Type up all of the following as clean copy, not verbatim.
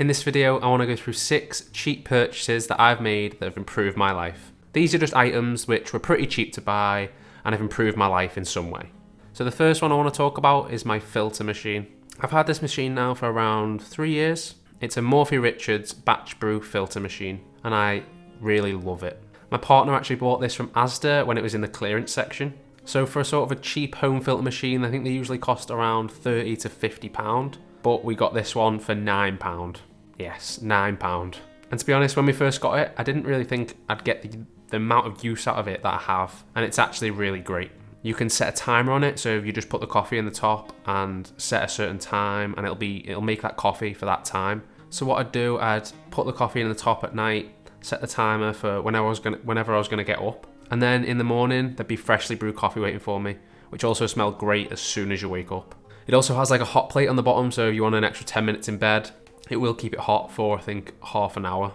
In this video, I want to go through 6 cheap purchases that I've made that have improved my life. These are just items which were pretty cheap to buy and have improved my life in some way. So the first one I want to talk about is my filter machine. I've had this machine now for around 3 years. It's a Morphy Richards batch brew filter machine and I really love it. My partner actually bought this from Asda when it was in the clearance section. So for a sort of a cheap home filter machine, I think they usually cost around £30 to £50, but we got this one for £9. Yes, £9. And to be honest, when we first got it, I didn't really think I'd get the amount of use out of it that I have, and it's actually really great. You can set a timer on it, so if you just put the coffee in the top and set a certain time, and it'll make that coffee for that time. So what I'd do, I'd put the coffee in the top at night, set the timer for whenever I was gonna get up, and then in the morning there'd be freshly brewed coffee waiting for me, which also smelled great as soon as you wake up. It also has like a hot plate on the bottom, so if you want an extra 10 minutes in bed, it will keep it hot for I think half an hour.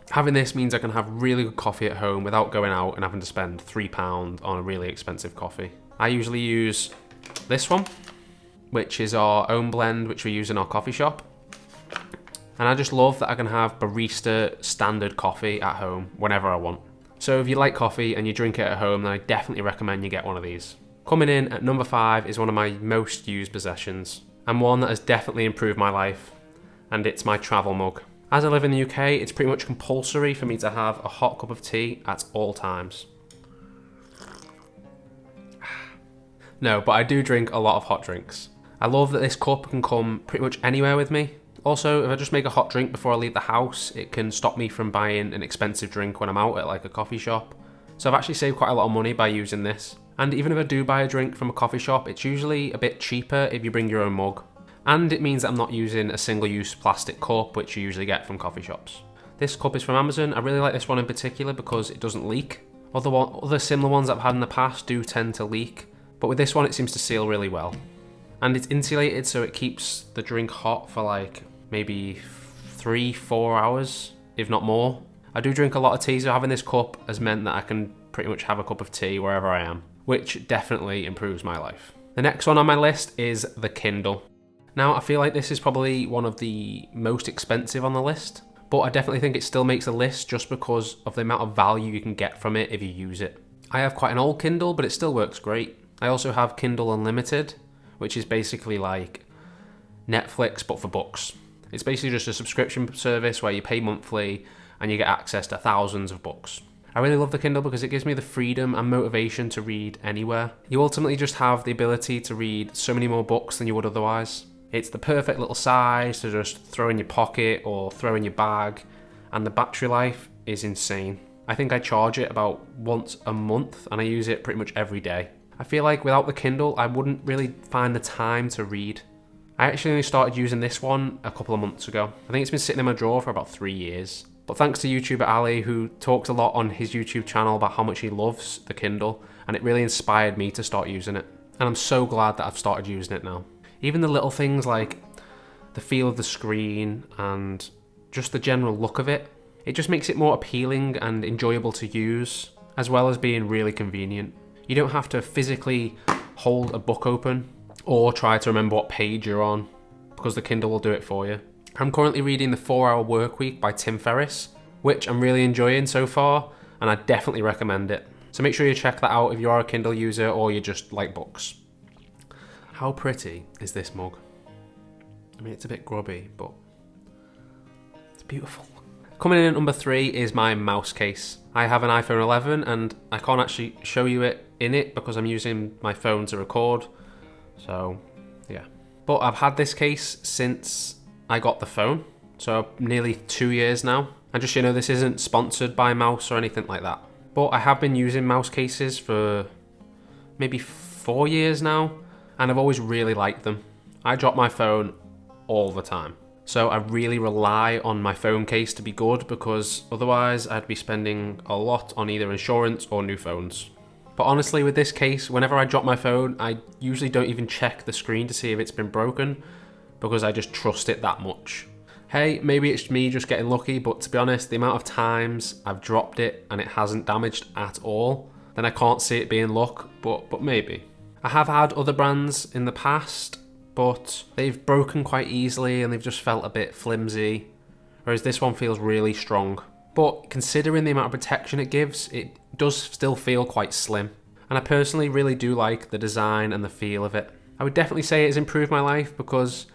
Having this means I can have really good coffee at home without going out and having to spend £3 on a really expensive coffee. I usually use this one, which is our own blend, which we use in our coffee shop. And I just love that I can have barista standard coffee at home whenever I want. So if you like coffee and you drink it at home, then I definitely recommend you get one of these. Coming in at number 5 is one of my most used possessions, and one that has definitely improved my life, and it's my travel mug. As I live in the UK, it's pretty much compulsory for me to have a hot cup of tea at all times. No, but I do drink a lot of hot drinks. I love that this cup can come pretty much anywhere with me. Also, if I just make a hot drink before I leave the house, it can stop me from buying an expensive drink when I'm out at like a coffee shop. So I've actually saved quite a lot of money by using this. And even if I do buy a drink from a coffee shop, it's usually a bit cheaper if you bring your own mug. And it means that I'm not using a single-use plastic cup, which you usually get from coffee shops. This cup is from Amazon. I really like this one in particular because it doesn't leak. Other similar ones I've had in the past do tend to leak, but with this one it seems to seal really well. And it's insulated, so it keeps the drink hot for like maybe 3-4 hours, if not more. I do drink a lot of tea, so having this cup has meant that I can pretty much have a cup of tea wherever I am, which definitely improves my life. The next one on my list is the Kindle. Now, I feel like this is probably one of the most expensive on the list, but I definitely think it still makes the list just because of the amount of value you can get from it if you use it. I have quite an old Kindle, but it still works great. I also have Kindle Unlimited, which is basically like Netflix, but for books. It's basically just a subscription service where you pay monthly and you get access to thousands of books. I really love the Kindle because it gives me the freedom and motivation to read anywhere. You ultimately just have the ability to read so many more books than you would otherwise. It's the perfect little size to just throw in your pocket or throw in your bag, and the battery life is insane. I think I charge it about once a month and I use it pretty much every day. I feel like without the Kindle, I wouldn't really find the time to read. I actually only started using this one a couple of months ago. I think it's been sitting in my drawer for about 3 years. But thanks to YouTuber Ali, who talks a lot on his YouTube channel about how much he loves the Kindle, and it really inspired me to start using it. And I'm so glad that I've started using it now. Even the little things like the feel of the screen and just the general look of it, it just makes it more appealing and enjoyable to use, as well as being really convenient. You don't have to physically hold a book open or try to remember what page you're on, because the Kindle will do it for you. I'm currently reading The 4-Hour Workweek by Tim Ferriss, which I'm really enjoying so far, and I definitely recommend it. So make sure you check that out if you are a Kindle user or you just like books. How pretty is this mug? I mean, it's a bit grubby, but it's beautiful. Coming in at number 3 is my Mous Case. I have an iPhone 11 and I can't actually show you it in it because I'm using my phone to record. So, yeah. But I've had this case since I got the phone, so nearly 2 years now. And just so you know, this isn't sponsored by Mous or anything like that. But I have been using Mous cases for maybe 4 years now, and I've always really liked them. I drop my phone all the time. So I really rely on my phone case to be good because otherwise I'd be spending a lot on either insurance or new phones. But honestly, with this case, whenever I drop my phone, I usually don't even check the screen to see if it's been broken because I just trust it that much. Hey, maybe it's me just getting lucky, but to be honest, the amount of times I've dropped it and it hasn't damaged at all, then I can't see it being luck, but maybe. I have had other brands in the past, but they've broken quite easily and they've just felt a bit flimsy. whereas this one feels really strong. But considering the amount of protection it gives, it does still feel quite slim. And I personally really do like the design and the feel of it. I would definitely say it has improved my life because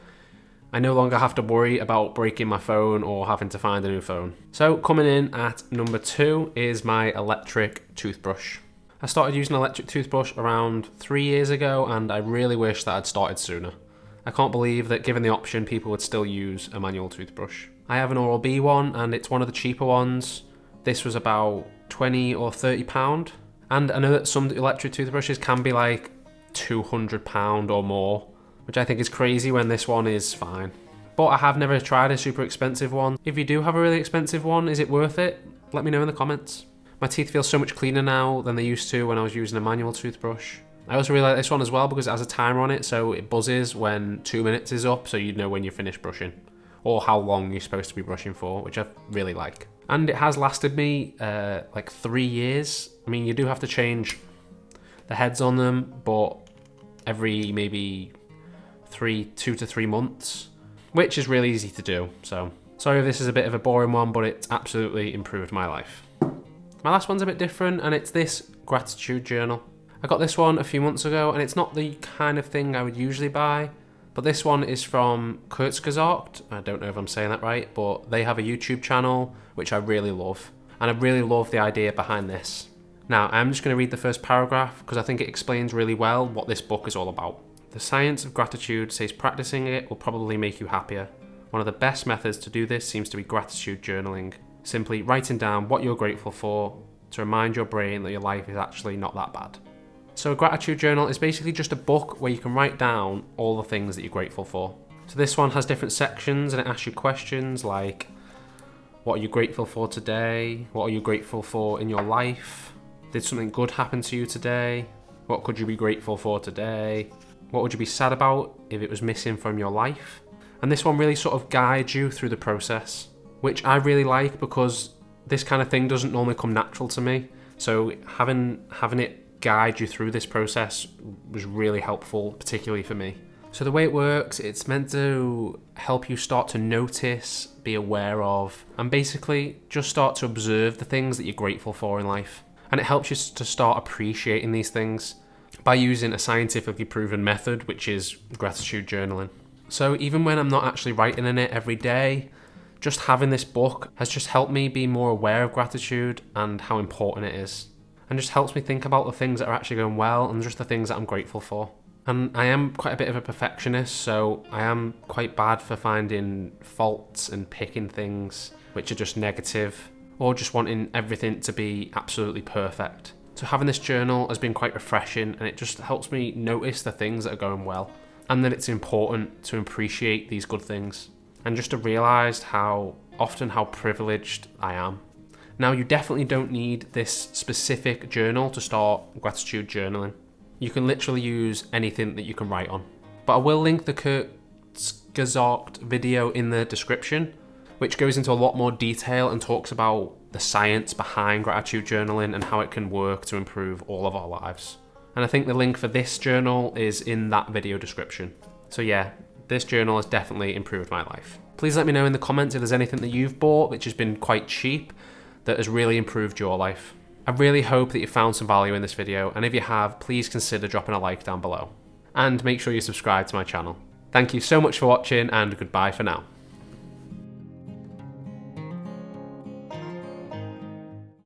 I no longer have to worry about breaking my phone or having to find a new phone. So coming in at number 2 is my electric toothbrush. I started using an electric toothbrush around 3 years ago, and I really wish that I'd started sooner. I can't believe that given the option, people would still use a manual toothbrush. I have an Oral-B one, and it's one of the cheaper ones. This was about £20 or £30. And I know that some electric toothbrushes can be like £200 or more, which I think is crazy when this one is fine. But I have never tried a super expensive one. If you do have a really expensive one, is it worth it? Let me know in the comments. My teeth feel so much cleaner now than they used to when I was using a manual toothbrush. I also really like this one as well because it has a timer on it, so it buzzes when 2 minutes is up, so you know when you're finished brushing, or how long you're supposed to be brushing for, which I really like. And it has lasted me like 3 years. I mean, you do have to change the heads on them, but every maybe 2 to 3 months, which is really easy to do. So sorry if this is a bit of a boring one, but it's absolutely improved my life. My last one's a bit different, and it's this gratitude journal. I got this one a few months ago, and it's not the kind of thing I would usually buy, but this one is from Kurzgesagt. I don't know if I'm saying that right, but they have a YouTube channel, which I really love. And I really love the idea behind this. Now, I'm just going to read the first paragraph because I think it explains really well what this book is all about. The science of gratitude says practicing it will probably make you happier. One of the best methods to do this seems to be gratitude journaling. Simply writing down what you're grateful for to remind your brain that your life is actually not that bad. So a gratitude journal is basically just a book where you can write down all the things that you're grateful for. So this one has different sections and it asks you questions like, what are you grateful for today? What are you grateful for in your life? Did something good happen to you today? What could you be grateful for today? What would you be sad about if it was missing from your life? And this one really sort of guides you through the process, which I really like because this kind of thing doesn't normally come natural to me. So having it guide you through this process was really helpful, particularly for me. So the way it works, it's meant to help you start to notice, be aware of, and basically just start to observe the things that you're grateful for in life. And it helps you to start appreciating these things by using a scientifically proven method, which is gratitude journaling. So even when I'm not actually writing in it every day, just having this book has just helped me be more aware of gratitude and how important it is. And just helps me think about the things that are actually going well and just the things that I'm grateful for. And I am quite a bit of a perfectionist, so I am quite bad for finding faults and picking things which are just negative or just wanting everything to be absolutely perfect. So having this journal has been quite refreshing, and it just helps me notice the things that are going well and that it's important to appreciate these good things and just to realise how privileged I am. Now, you definitely don't need this specific journal to start gratitude journaling. You can literally use anything that you can write on. But I will link the Kurzgesagt video in the description, which goes into a lot more detail and talks about the science behind gratitude journaling and how it can work to improve all of our lives. And I think the link for this journal is in that video description. So yeah, this journal has definitely improved my life. Please let me know in the comments if there's anything that you've bought which has been quite cheap that has really improved your life. I really hope that you found some value in this video, and if you have, please consider dropping a like down below. And make sure you subscribe to my channel. Thank you so much for watching, and goodbye for now.